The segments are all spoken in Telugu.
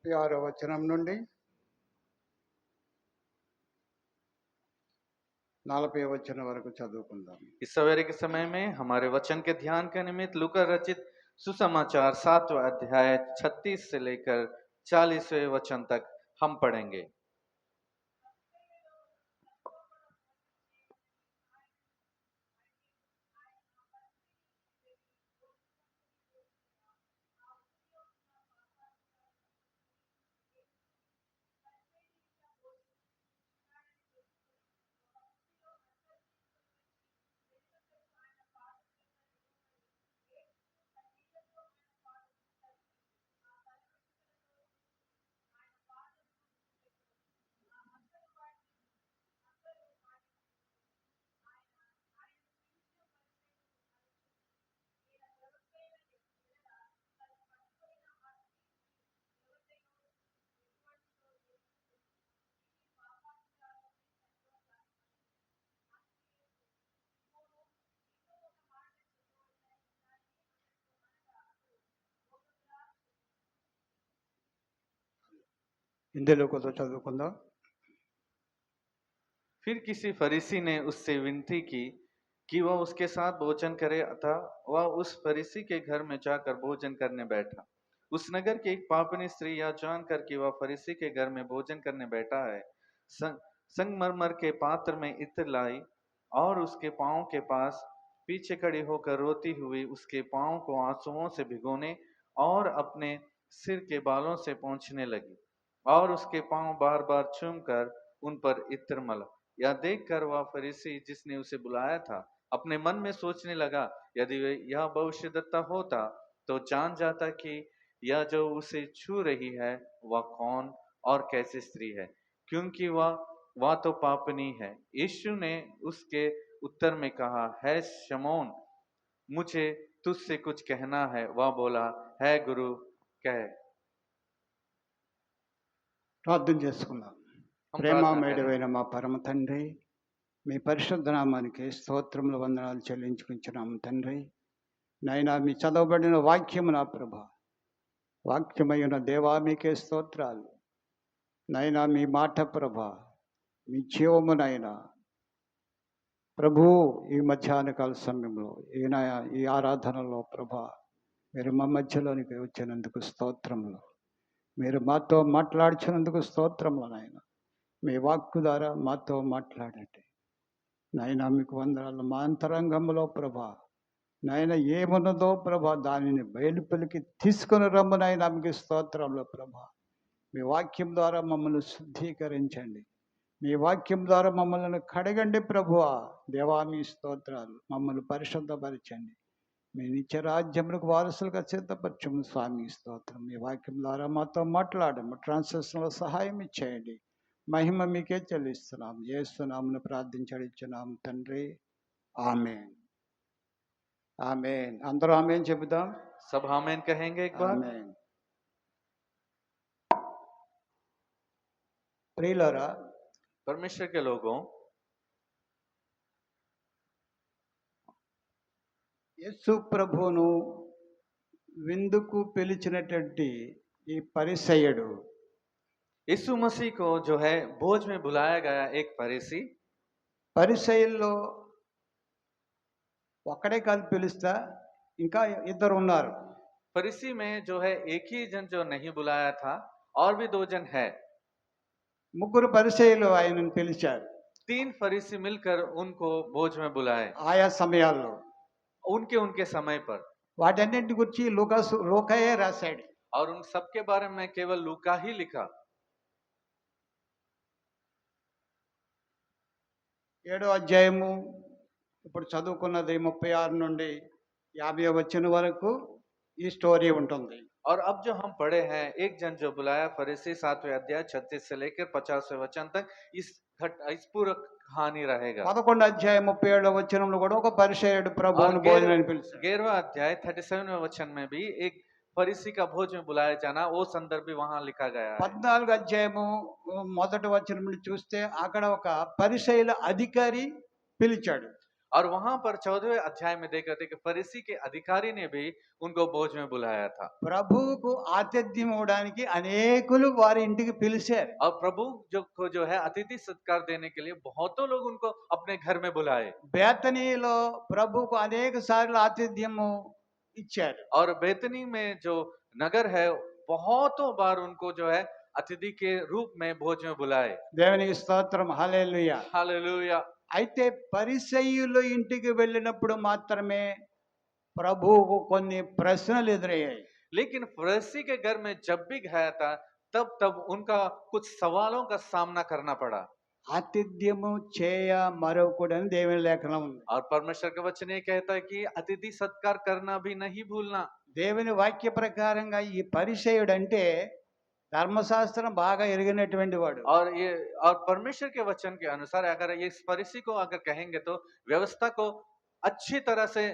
36వ వచనం నుండి 40వ వచనం వరకు చదువుకుందాం. इस सवेरे के समय में हमारे वचन के ध्यान के निमित्त लूका रचित सुसमाचार 7वां अध्याय 36 से लेकर 40वें वचन तक हम पढ़ेंगे। ఇందులో కొంత చదువుకుందాం. फिर किसी फरीसी ने उससे विनती की कि वह उसके साथ भोजन करे, अतः वह उस फरीसी के घर में जाकर भोजन करने बैठा। उस नगर की एक पापिनी स्त्री यह जानकर कि वह फरीसी के घर में भोजन करने बैठा है, संगमरमर के पात्र में इत्र लाई और उसके पांव के पास पीछे खड़ी होकर रोती हुई उसके पांव को आंसुओं से भिगोने और अपने सिर के बालों से पोंछने लगी और उसके पांव बार बार चूम कर उन पर इत्र मला। यह देखकर वह फरीसी जिसने उसे बुलाया था अपने मन में सोचने लगा, यदि यह भविष्यद्वक्ता होता तो जान जाता कि यह जो उसे छू रही है वह कौन और कैसी स्त्री है, क्योंकि वह तो पापनी है। यीशु ने उसके उत्तर में कहा, है शमौन, मुझे तुझसे कुछ कहना है। वह बोला, है गुरु, कह। ప్రార్థన చేసుకుందాం. ప్రేమమేడవైన మా పరమ తండ్రి, మీ పరిశుద్ధ నామానికి స్తోత్రములు వందనాలు చెల్లించుకుంటున్నాము తండ్రి. నాయనా, మీ చదవబడిన వాక్యము నా ప్రభ, వాక్యమైన దేవా మీకే స్తోత్రాలు. నాయనా, మీ మాట ప్రభ, మీ జీవమునైనా ప్రభు ఈ మధ్యాహ్న కాల సమయంలో ఈ ఆరాధనలో ప్రభ మీరు మా మధ్యలోనికి వచ్చినందుకు స్తోత్రములు. మీరు మాతో మాట్లాడుచున్నందుకు స్తోత్రములు నాయన. మీ వాక్కు ద్వారా మాతో మాట్లాడండి నాయన. మీకు వందనాలు. మా అంతరంగంలో ప్రభా నాయన ఏమున్నదో ప్రభా దానిని బయలుపలికి తీసుకుని రమ్మనైనా మీకు స్తోత్రంలో ప్రభా. మీ వాక్యం ద్వారా మమ్మల్ని శుద్ధీకరించండి. మీ వాక్యం ద్వారా మమ్మల్ని కడగండి ప్రభువా. దేవా మీ స్తోత్రాలు. మమ్మల్ని పరిశుద్ధపరచండి. మీ నిత్యరాజ్యములకు వారసులుగా సిద్ధపరచము స్వామి స్తోత్రం. మీ వాక్యం ద్వారా మాతో మాట్లాడము. ట్రాన్స్లేషన్లో సహాయం ఇచ్చేయండి. మహిమ మీకే చెల్లిస్తున్నాం. యేసునామమున ప్రార్థించడిచ్చున్నాం తండ్రి. ఆమేన్. ఆమేన్. అందరూ ఆమేన్ చెబుదాం. सब आमीन कहेंगे एक बार. ఆమేన్. ప్రియులారా, परमेश्वर के लोगों, యేసు ప్రభువును విందుకు పిలిచినటువంటి ఈ పరిసయ్యుడు यीशु मसीह को जो है भोज में बुलाया गया एक फरीसी, పరిసయ్యుల్లో ఒక్కడే కాదు పిలుస్తా, ఇంకా ఇద్దరు ఉన్నారు. फरीसी में जो है एक ही जन जो नहीं बुलाया था, और भी दो जन है. ముగ్గురు పరిసయ్యులు ఆయనను పిలిచారు. 3 फरीसी मिलकर उनको भोज में बुलाए, ఆయా సమయాల్లో. उनके समय पर. వాటన్నింటి గురించి లూకాయే రాశాడు. और उन सबके बारे में केवल लूका ही लिखा. 7వ అధ్యాయము ఇప్పుడు చదువుకున్నది 36 నుండి 50 వచనం వరకు ఈ స్టోరీ ఉంటుంది. और अब जो हम पढ़े हैं, एक जन जो बुलाया फरीसी 7वें अध्याय 36 से लेकर 50वें वचन तक इस पूरा कहानी रहेगा. 11వ అధ్యాయం 37వ వచనంలో కూడా ఒక పరిసయ్యుడు ప్రభువును భోజనానికి పిలిచాడు. 11वां अध्याय 37वें वचन में भी एक फरीसी का भोज में बुलाया जाना, वो संदर्भ भी वहां लिखा गया है. 14వ అధ్యాయము 1వ వచనం చూస్తే అక్కడ ఒక పరిసయ్యుల అధికారి పిలిచాడు. और वहां पर 14वें अध्याय में देख रहे थे कि फरीसी के अधिकारी ने भी उनको भोज में बुलाया था। ప్రభువుకు ఆతిథ్యం ఇవ్వడానికి అనేకులు వారి ఇంటికి పిలిచారు. और प्रभु जो है अतिथि सत्कार देने के लिए बहुतों लोग उनको अपने घर में बुलाए। బేతనీలో ప్రభువుకు అనేక సార్లు ఆతిథ్యము ఇచ్చారు. और बेतनी में जो नगर है बहुतों बार उनको जो है अतिथि के रूप में भोज में बुलाए। దేవునికి స్తోత్రం, హల్లెలూయా. हालेलुया। అయితే పరిసయ్యుల ఇంటికి వెళ్ళినప్పుడు మాత్రమే ప్రభువుకు కొన్ని ప్రశ్నలు ఎదురయ్యాయి. लेकिन फरीसी के घर में जब भी गया था तब उनका कुछ सवालों का सामना करना पड़ा। ఆతిథ్యము చేయ మరొకడని దేవుని లేఖనం ఉంది. और परमेश्वर का वचन ये कहता है कि अतिथि सत्कार करना भी नहीं भूलना। దేవుని వాక్య ప్రకారంగా ఈ పరిసయ్యుడు అంటే ధర్మశాస్త్రం బాగా ఎరిగినటువంటి వాడు. और परमेश्वर के वचन के अनुसार अगर ये इस फरीसी को अगर कहेंगे तो व्यवस्था को अच्छी तरह से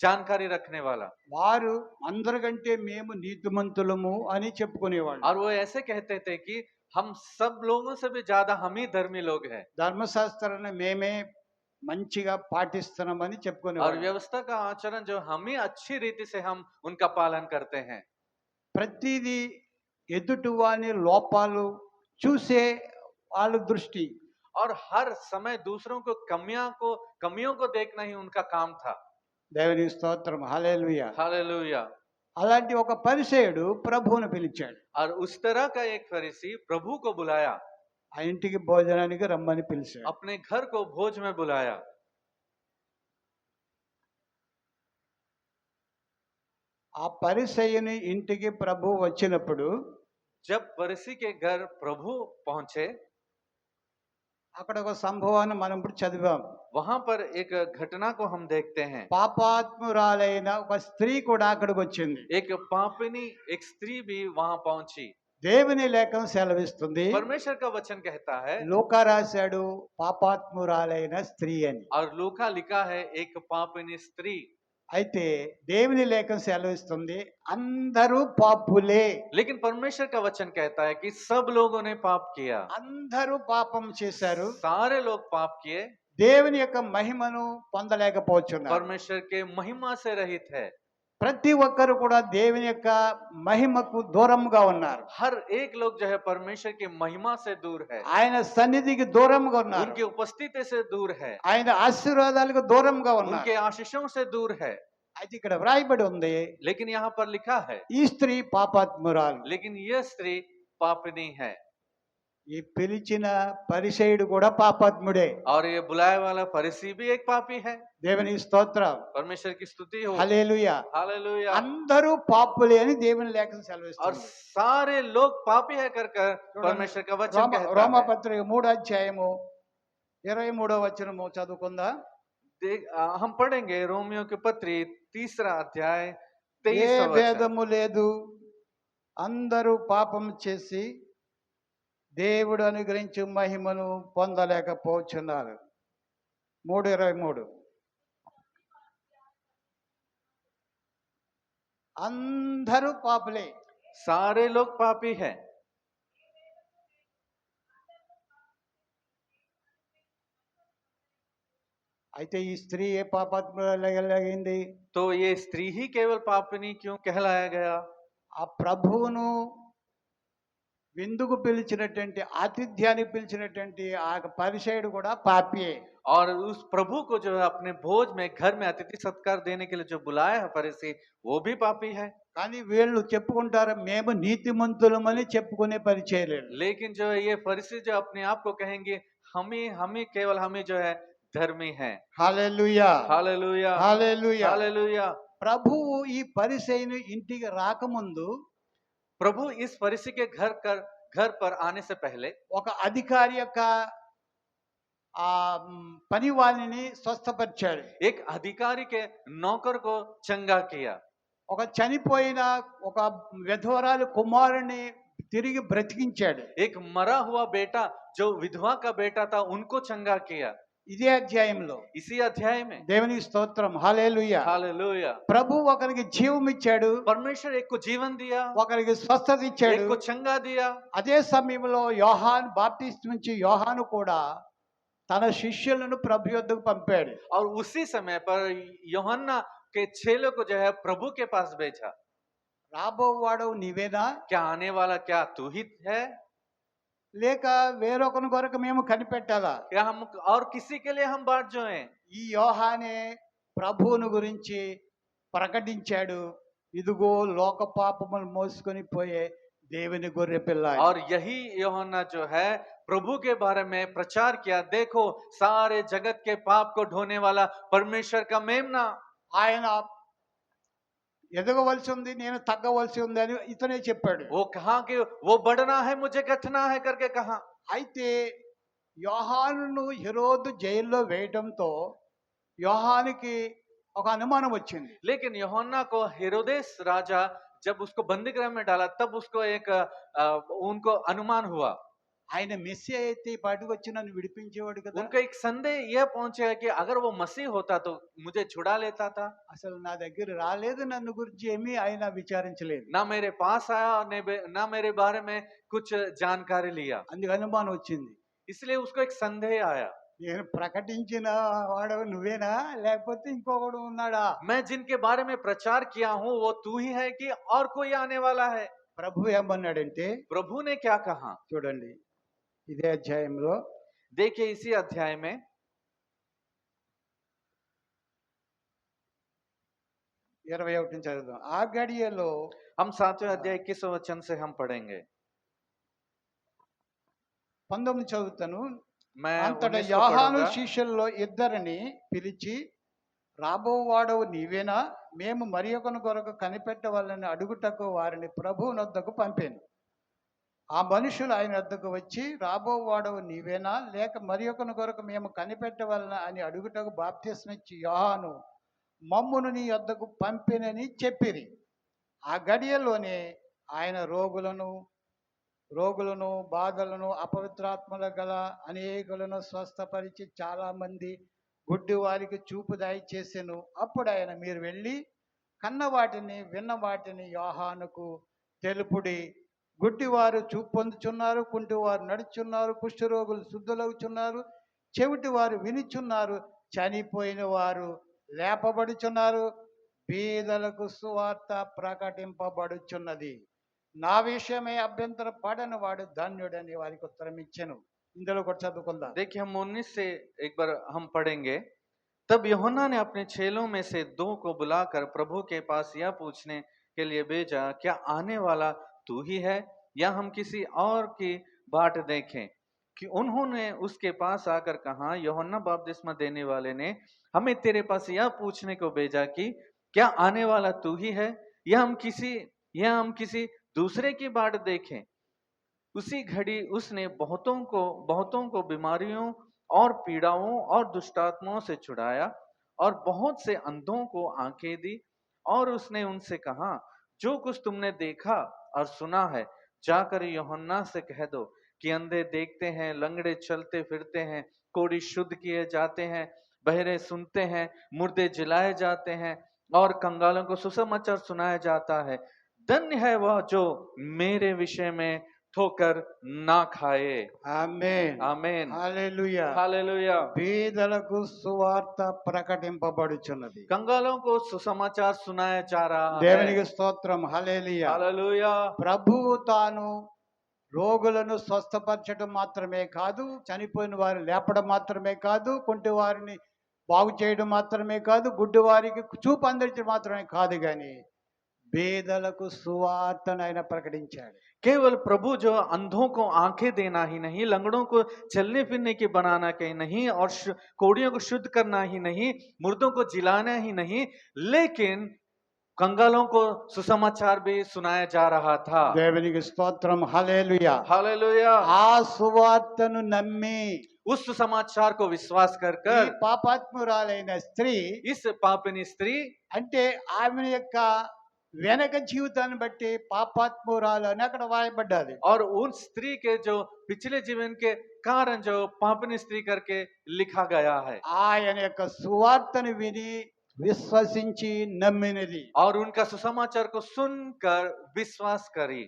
जानकारी रखने वाला। వారు అందరికంటే మేము నీతిమంతులము అని చెప్పుకునేవాళ్ళు. और वो ऐसे कहते थे कि हम सब लोगों से भी ज्यादा हम ही धर्मी लोग हैं। ధర్మశాస్త్రాన్ని మేమే మంచిగా పాటిస్తున్నామని और చెప్పుకునేవాళ్ళు. व्यवस्था का आचरण जो हम ही अच्छी रीति से हम उनका पालन करते हैं। ప్రతిదీ ఎదుటివాని లోపాలు చూసే వాళ్ళ దృష్టి. और हर समय दूसरों को कमियों को देखना ही उनका काम था। దేవుని స్తోత్రం, హల్లెలూయా. हालेलुया। అలాంటి ఒక పరిసయ్యుడు ప్రభువును పిలిచాడు. और उस तरह का एक फरीसी प्रभु को बुलाया, ఆ ఇంటికి భోజనానికి రమ్మని పిలిచాడు. अपने घर को भोज में बुलाया। ఆ పరిసయ్యుని ఇంటికి ప్రభువు వచ్చినప్పుడు जब फरीसी के घर प्रभु पहुंचे అక్కడ ఒక సంభవాన్ని మనం ఇప్పుడు చదివాం. वहां पर एक घटना को हम देखते हैं। పాపాత్మురాలైన ఒక స్త్రీ కూడా అక్కడికి వచ్చింది. एक पापिनी एक स्त्री भी वहां पहुंची। దేవుని లేఖనం సెలవిస్తుంది, परमेश्वर का वचन कहता है లూకా రాశాడు పాపాత్మురాలైన స్త్రీ అని. और लूका लिखा है एक पापिनी स्त्री। అయితే దేవుని లేఖనం సెలవిస్తుంది అందరూ పాపులే. लेकिन परमेश्वर का वचन कहता है कि सब लोगों ने पाप किया। అందరూ పాపం చేశారు, सारे लोग पाप किए, దేవుని యొక్క మహిమను పొందలేకపోతున్నారు. परमेश्वर के महिमा से रहित है। ప్రతి ఒక్కరు కూడా దేవుని యొక్క మహిమకు దూరంగా ఉన్నారు. हर एक लोग जो है परमेश्वर की महिमा से दूर है, ఆయన సన్నిధికి దూరంగా ఉన్నారు. उनकी उपस्थिति से दूर है, ఆయన ఆశీర్వాదాలకు దూరంగా ఉన్నారు. उनके आशीषों से दूर है। అయితే ఇక్కడ వ్రాయబడి ఉంది, लेकिन यहाँ पर लिखा है ఈ స్త్రీ పాపాత్మురాలు. लेकिन यह स्त्री पापिनी है। ఈ పిలిచిన పరిసయ్యుడు కూడా పాపాత్ముడే. और ये बुलाए वाला फरीसी भी एक पापी है। దేవుని స్తోత్రం, परमेश्वर की स्तुति हो। హల్లెలూయా. हालेलुया। అందరూ పాపులే అని దేవుని లేఖనం और సెలవిస్తుంది. सारे लोग पापी है कर परमेश्वर का वचन कहता है। రోమపత్రిక 3వ అధ్యాయము 23వ వచనము చదువుకుందా. हम पढ़ेंगे रोमियो के पत्री 3रा अध्याय ఏ 23वां वचन। భేదము లేదు, అందరూ పాపం చేసి దేవుడు అనుగ్రహించు మహిమను పొందలేకపోతున్నారు. 3:23. అందరూ పాపులే. सारे लोग पापी हैं। అయితే ఈ స్త్రీ ఏ పాపాత్మురాలైంది? तो ये स्त्री ही केवल पापिनी क्यों कहलाया गया? ఆ ప్రభువును విందుకు పిలిచినటువంటి ఆతిథ్యానికి పిలిచినటువంటి ఆ పరిసయ్యుడు కూడా పాపియే. और उस प्रभु को जो है अपने भोज में घर में अतिथि सत्कार देने के लिए जो बुलाया है फरीसी, वो भी पापी है। కానీ వీళ్ళు చెప్పుకుంటారు మేము నీతిమంతులమని చెప్పుకునే పరిచయలు. लेकिन जो है ये फरीसी जो अपने आप को कहेंगे हम ही केवल हम ही जो है धर्मी हैं। హల్లెలూయా, हालेलुया। హల్లెలూయా. हालेलुया। ప్రభువు ఈ పరిసయ్యుని ఇంటికి రాకముందు प्रभु इस फरीसी के घर पर आने से पहले ఒక అధికారి యొక్క ఆ పనివాణిని స్వస్థపరిచాడు. एक अधिकारी के नौकर को चंगा किया। ఒక చనిపోయిన ఒక విధవరాలు కుమారుని తిరిగి బ్రతికించాడు. एक मरा हुआ बेटा जो विधवा का बेटा था उनको चंगा किया। ఇదే అధ్యాయంలో इसी अध्याय में దేవునికి స్తోత్రం, హల్లెలూయా. हालेलुया। ప్రభు ఒకరికి జీవం ఇచ్చాడు, परमेश्वर एक को जीवन दिया, ఒకరికి స్వస్థత ఇచ్చాడు. एक को चंगा दिया। అదే సమయంలో యోహాను బాప్టిస్ట్ నుంచి యోహాను కూడా తన శిష్యులను ప్రభు యొద్దకు పంపాడు. और उसी समय पर यूहन्ना के चेलों को जो है प्रभु के पास भेजा। రాబోవాడవు నీవేనా, क्या आने वाला क्या तू ही है, లేక వేరొకని కొరకు మేము కనిపెట్టాలా? या हम और किसी के लिए हम बाट जो हैं? ఈ యోహానే ప్రభువును గురించి ప్రకటించాడు. ఇదిగో లోక పాపములు మోసుకొని పోయే దేవుని గొర్రె పిల్ల అని. और यही यूहन्ना जो है प्रभु के बारे में प्रचार किया, देखो सारे जगत के पाप को ढोने वाला परमेश्वर का मेमना। ఆయన ఎదగవలసి ఉంది, నేను తగ్గవలసి ఉంది అని ఇతనే చెప్పాడు. वो कहा कि वो बढ़ना है मुझे घटना है करके कहा। అయితే యోహానును హెరోదు జైల్లో వేయడంతో యోహానికి ఒక అనుమానం వచ్చింది. लेकिन यूहन्ना को हेरोदेस राजा जब उसको बंदीगृह में डाला तब उसको एक उनको अनुमान हुआ। ఆయన మెస్సియా అయితే ఈ పాటికి వచ్చి నన్ను విడిపించేవాడు కదా, उनका एक संदेह यह पहुंचा कि अगर वो मसीह होता तो मुझे छुड़ा लेता था। అసలు నా దగ్గర రాలేదు, నన్ను గురించి ఏమీ ఆయన విచారించలేదు. ना मेरे पास आया और ना मेरे बारे में कुछ जानकारी लिया, అందుకు అనుమానం వచ్చింది. इसलिए उसको एक संदेह आया। నేను ప్రకటించిన వాడు నువ్వేనా లేకపోతే ఇంకొకడు ఉన్నాడా? मैं जिनके बारे में प्रचार किया हूँ वो तू ही है कि और कोई आने वाला है? ప్రభు ఏమన్నాడంటే, प्रभु ने क्या कहा? చూడండి ఇదే అధ్యాయంలో देखिए इसी अध्याय में 21 చదువుదాం. ఆ గడియలో हम 7वें अध्याय 21 वचन से हम पढ़ेंगे। 19 చదువుతాను. मैं అంతటా 19 को యోహాను पढ़ूंगा। శిష్యుల్లో ఇద్దరిని పిలిచి, రాబోవాడవు నీవేనా, మేము మరి ఒకని కొరకు కనిపెట్టవాలని అడుగుటకు వారిని ప్రభువు నొద్దకు పంపాను. ఆ మనుషులు ఆయన వద్దకు వచ్చి, రాబోవాడవు నీవేనా, లేక మరి ఒకని కొరకు మేము కనిపెట్టవలన అని అడుగుటకు బాప్తిస్మిచ్చి యోహాను మమ్మును నీ వద్దకు పంపినని చెప్పిరి. ఆ గడియలోనే ఆయన రోగులను బాధలను అపవిత్రాత్మల గల అనేకులను స్వస్థపరిచి చాలా మంది గుడ్డి వారికి చూపు దయచేసెను. అప్పుడు ఆయన, మీరు వెళ్ళి కన్న వాటిని విన్న వాటిని యోహానుకు తెలుపుడి. గుడ్డివారు చూపు పొందుచున్నారు, కుంటివారు నడుచున్నారు, కుష్ఠరోగులు శుద్ధులవుచున్నారు, చెవిటివారు వినిచున్నారు, చనిపోయిన వారు లేపబడుచున్నారు, బీదలకు సువార్త ప్రకటింపబడుచున్నది. నా విషయమే అభ్యంతర పడని వాడు ధన్యుడని వారికి ఉత్తరం ఇచ్చెను. ఇందులో కూడా చదువుకుందాం. देखिए हम 19 से एक बार हम पढ़ेंगे। तब यूहन्ना ने अपने चेलों में से 2 को बुलाकर प्रभु के पास यह पूछने के लिए भेजा, क्या आने वाला तू ही है या हम किसी और की बाट देखें? कि उन्होंने उसके पास आकर कहा, यूहन्ना बपतिस्मा देने वाले ने हमें तेरे पास यह पूछने को भेजा कि क्या आने वाला तू ही है या हम किसी दूसरे की बाट देखें? उसी घड़ी उसने बहुतों को बीमारियों और पीड़ाओं और दुष्टात्माओं से छुड़ाया और बहुत से अंधों को आंखें दी। और उसने उनसे कहा, जो कुछ तुमने देखा और सुना है जाकर यूहन्ना से कह दो कि अंधे देखते हैं, लंगड़े चलते फिरते हैं, कोढ़ी शुद्ध किए जाते हैं, बहरे सुनते हैं, मुर्दे जिलाए जाते हैं और कंगालों को सुसमाचार सुनाया जाता है। धन्य है वह जो मेरे विषय में ठोकर ना खाए। ఆమేన్. आमीन। హల్లెలూయా. हालेलुया। బీదలకు సువార్త ప్రకటింపబడుచున్నది. कंगालों को सुसमाचार सुनाया जा रहा है। దేవునికి స్తోత్రం. హల్లెలూయా. हालेलुया। ప్రభువు తాను రోగులను స్వస్థపరచడం మాత్రమే కాదు, చనిపోయిన వారు లేపడం మాత్రమే కాదు, కుంటి వారిని బాగు చేయడం మాత్రమే కాదు, గుడ్డి వారికి చూపు అందించడం మాత్రమే కాదు, కానీ బీదలకు సువార్తను ఆయన ప్రకటించాడు. केवल प्रभु जो अंधों को आंखें देना ही नहीं, लंगड़ों को चलने फिरने की बनाना ही नहीं और कोड़ियों को शुद्ध करना ही नहीं, मुर्दों को जिलाना ही नहीं, लेकिन कंगालों को सुसमाचार भी सुनाया जा रहा था। దేవునికి స్తోత్రం. హల్లెలూయా. हालेलुया। ఆ సువార్తను నమ్మి उस सुसमाचार को विश्वास कर ఈ कर పాపాత్మురాలైన స్త్రీ, इस पापिनी स्त्री, అంటే ఆమె యొక్క వెనక జీవితాన్ని బట్టి పాపాత్మురాలు అని అక్కడ వాయబడ్డాది. और उन स्त्री के जो पिछले जीवन के कारण जो पापिनी स्त्री करके लिखा गया है, ఆయన యొక్క సువార్తను విని విశ్వసించి నమ్మినది. और उनका सुसमाचार को सुनकर विश्वास करी।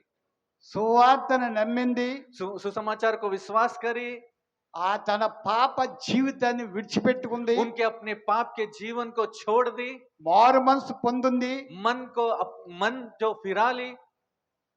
సువార్తను నమ్మింది, सुसमाचार को विश्वास करी ఆ తన పాప జీవితాన్ని విడిచిపెట్టుకుంది, उनके अपने पाप के जीवन को छोड़ दी, మారు మనసు పొందింది, मन जो फिरा ली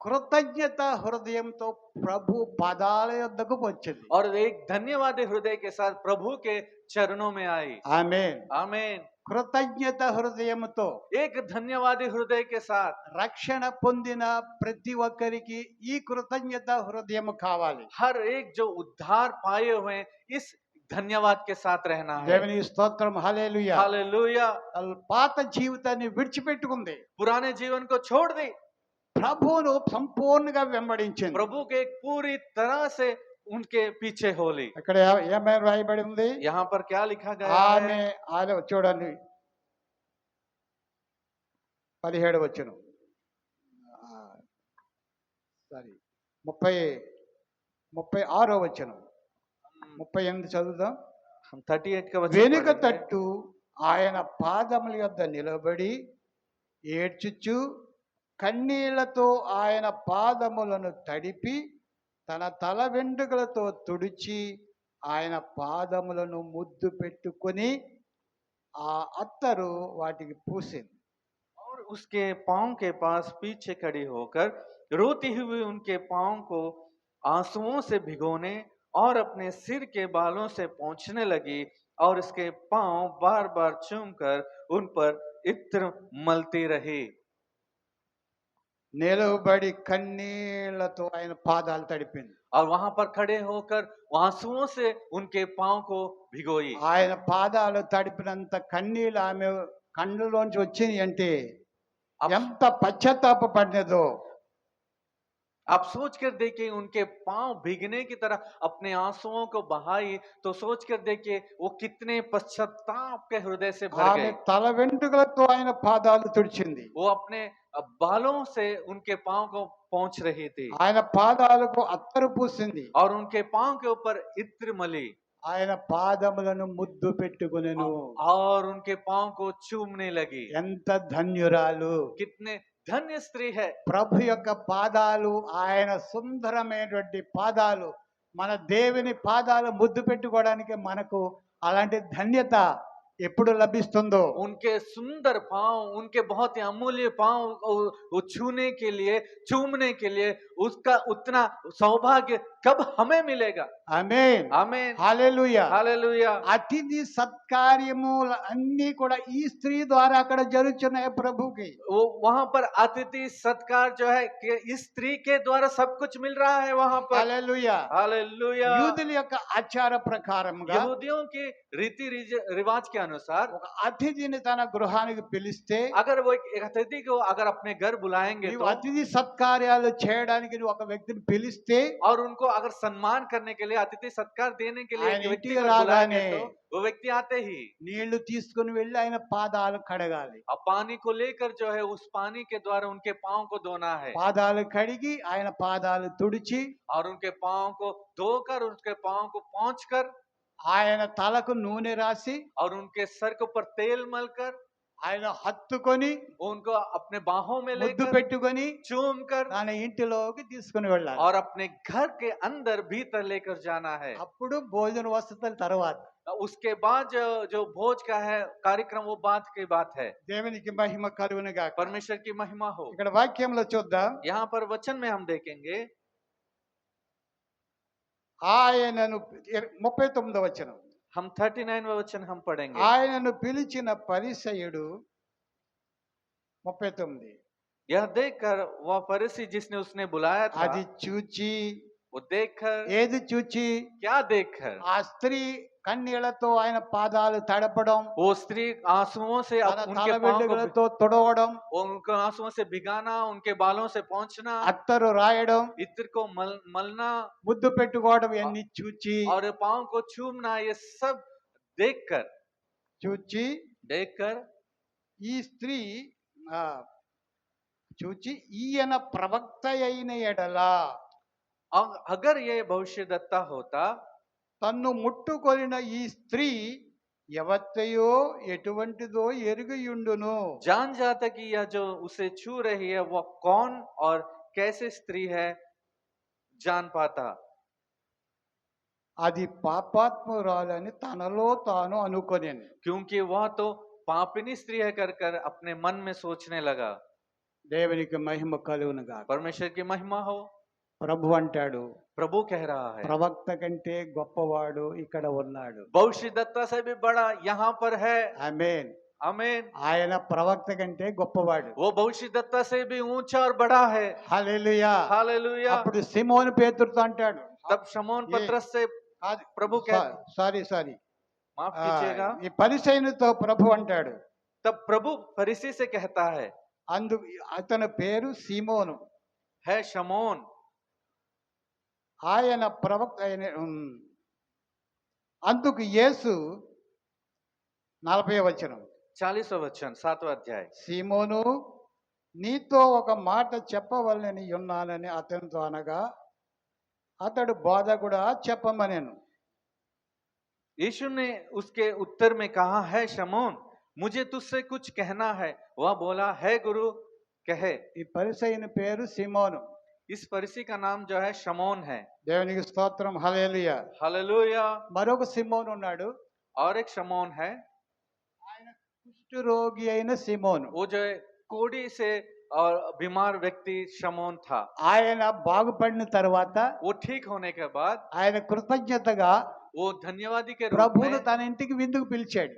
కృతజ్ఞత హృదయంతో ప్రభు పాదాల యొద్దకు వచ్చింది. और एक धन्यवादी हृदय के साथ प्रभु के चरणों में आई। ఆమేన్. आमीन। కృతజ్ఞత హృదయంతో एक धन्यवादी हृदय के साथ రక్షణ పొందిన ప్రతి ఒక్కరికి ఈ కృతజ్ఞత హృదయం కావాలి. हर एक जो उद्धार पाए हुए हैं, इस धन्यवाद के साथ रहना है। దేవుని స్తోత్రం, హల్లెలూయా. हालेलुया। పాత జీవితాన్ని విడిచిపెట్టుకుంది, पुराने जीवन को छोड़ दी, ప్రభువును సంపూర్ణంగా వెంబడించింది. प्रभु के पूरी तरह से उनके पीछे हो ली। ఇక్కడ ఏమేమి రాయబడి ఉంది? यहाँ पर क्या लिखा गया ఆమె है? చూడండి 17 వచ్చును, సారీ 36 వచ్చును, 38 చదువుదాం. हम 38 का वचन వెనుక पढ़ेंगे। తట్టు ఆయన పాదముల యొద్ద నిలబడి ఏడ్చుచు కన్నీళ్లతో ఆయన పాదములను తడిపి తన తల వెంట్రుకలతో తుడిచి ఆయన పాదములను ముద్దు పెట్టుకొని ఆ అత్తరు వాటికి పూసింది. और उसके पांव के पास पीछे खड़ी होकर रोती हुई उनके पांव को आंसुओं से भिगोने और अपने सिर के बालों से पोंछने लगी और उसके पांव बार बार चूमकर उन पर इत्र मलती रही। నిలబడి కన్నీళ్లతో ఆయన పాదాలు తడిపింది. और वहां पर खड़े होकर आंसुओं से उनके पांव को भिगोई। ఆయన పాదాలు తడిపినంత కన్నీళ్ళు ఆమె కళ్ళలోంచి వచ్చింది అంటే आप, ఎంత పశ్చాత్తాప పడినదో. आप सोच कर देखिए, उनके पांव भीगने की तरह अपने आंसुओं को बहाई, तो सोच कर देखिए वो कितने पश्चाताप के हृदय से भर ఆమె गए। తల వెంట్రుకలతో ఆయన పాదాలు తుడిచింది. वो अपने बालों से उनके पांव को पहुंच रही थी ఆయన పాదాలకు అత్తరు పూసింది. और उनके पांव के ऊपर इत्र मली ఆయన పాదములను ముద్దు పెట్టుకొనెను. और उनके पांव को चूमने लगी। ఎంత ధన్యురాలు! कितने धन्य स्त्री है। ప్రభు యొక్క పాదాలు, ఆయన సుందరమైనటువంటి పాదాలు, మన దేవుని పాదాలు ముద్దు పెట్టుకోవడానికి మనకు అలాంటి ధన్యత ఎప్పుడు లభిస్తుందో, उनके सुंदर पांव, उनके बहुत ही अमूल्य पांव वो छूने के लिए, चूमने के लिए उसका उतना सौभाग्य कब हमें मिलेगा। ఆమేన్, आमीन। హల్లెలూయా. हालेलुया। అతిథి సత్కార్యములు అన్ని కూడా ఈ స్త్రీ ద్వారా అక్కడ జరుగుతున్నాయి ప్రభుకి. वो वहां पर अतिथि सत्कार जो है कि इस स्त्री के द्वारा सब कुछ मिल रहा है वहां पर। హల్లెలూయా. हालेलुया। యూదుల యొక్క ఆచార ప్రకారంగా यहूदियों के रीति रिवाज के अनुसार ఒక అతిథిని తన గృహానికి పిలిస్తే, अगर वो एक अतिथि को अगर अपने घर बुलाएंगे నీవు तो, అతిథి సత్కార్యాలు చేయడానికి నువ్వు ఒక వ్యక్తిని పిలిస్తే और उनको अगर सम्मान करने के लिए, अतिथि सत्कार देने के लिए ఆయన एक व्यक्ति ఇంటికి को बुलाएंगे రాగానే तो वो व्यक्ति आते ही నీళ్లు తీసుకుని వెళ్ళి ఆయన పాదాలు కడగాలి. अब पानी को लेकर जो है उस पानी के द्वारा उनके पांव को धोना है పాదాలు కడిగి ఆయన పాదాలు తుడిచి और उनके पांव को धोकर उनके पांव को पोंछकर ఆయన తలకు నూనె రాసి और उनके सर के ऊपर तेल मलकर ఆయన హత్తుకొని उनको अपने बाहों में ముద్దు लेकर పెట్టుకొని चूम कर తన ఇంటిలోకి తీసుకుని వెళ్ళాలి. और अपने घर के अंदर भीतर लेकर जाना है। అప్పుడు భోజన వసతుల తర్వాత उसके बाद जो भोज का है कार्यक्रम, वो बात की बात है। దేవునికి మహిమ కలుగును గాక. परमेश्वर की महिमा हो। ఇక్కడ వాక్యంలో చూద్దాం. यहाँ पर वचन में हम देखेंगे ఆయనను 39వ వచనం. हम 39वें वचन हम पढ़ेंगे। ఆయనను పిలిచిన పరిసయుడు 39 यह देखकर वह फरीसी जिसने उसने बुलाया था, అది చూచి, वो देखकर, ఏది చూచి? क्या देखकर? ఆ స్త్రీ కన్నీళ్లతో ఆయన పాదాలు తడపడం, वो स्त्री आंसुओं से తన उनके తల पांव को వెంట్రుకలతో తుడవడం, उनको आंसुओं से भिगाना, उनके बालों से पोंछना, అత్తరు రాయడం, इत्र को मलना ముద్దు పెట్టుకోవడం ఇవన్నీ చూచి और पांव को चूमना, ये सब देखकर ఈ స్త్రీ ఆ, చూచి ఈయన ప్రవక్త అయిన ఎడల अगर ये भविष्यद्वक्ता होता, తన్ను ముట్టుకొనిన ఈ స్త్రీ ఎవత్తయో ఎటువంటిదో ఎరుగయుండును. जान जाता कि यह जो उसे छू रही है वह कौन और कैसे स्त्री है, जान पाता। అది పాపాత్మురాలని తనలో తాను అనుకొనెను. क्योंकि वह तो पापिनी स्त्री है कर कर अपने मन में सोचने लगा। దేవునికి మహిమ కలుగును గాక. परमेश्वर की महिमा हो। ప్రభు అంటాడు, प्रभु कह रहा है ప్రవక్త కంటే గొప్పవాడు ఇక్కడ ఉన్నాడు. भविष्यद्वक्ता से भी बड़ा यहाँ पर है। ఆమేన్. आमीन। ఆయన ప్రవక్త కంటే గొప్పవాడు. वो भविष्यद्वक्ता से भी ऊंचा और बड़ा है। హల్లెలూయా. हालेलुया। అప్పుడు సిమోను పేతురుతో అంటాడు, तब शमौन पतरस से प्रभु సారీ माफ कीजिएगा। ఈ పరిసయ్యునితో ప్రభు అంటాడు, तब प्रभु फरीसी से कहता है అతని పేరు సీమోను, शमौन। ఆయన ప్రవక్త అందుకు యేసు 40వ వచనం, 40वां वचन 7वां अध्याय। సీమోను నీతో ఒక మాట చెప్పవలనని ఉన్నానని అతనితో అనగా అతడు బోధకుడా చెప్పమనెను. यीशु ने उसके उत्तर में कहा है शमौन मुझे तुझसे कुछ कहना है। वह बोला है गुरु कहे। ఈ పరిసయ్యుని పేరు సీమోను. इस फरीसी का नाम जो है शमौन है। దేవునికి స్తోత్రం. హల్లెలూయా. हालेलुया। మరొక సీమోను ఉన్నాడు, और एक शमौन है, ఆయన కుష్ఠరోగి అయిన సీమోను. वो जो है कोढ़ी से और बीमार व्यक्ति शमौन था। ఆయన బాగుపడిన తర్వాత वो ठीक होने के बाद ఆయన కృతజ్ఞతగా वो धन्यवादी के रूप ప్రభువును में తన ఇంటికి విందుకు పిలిచాడు.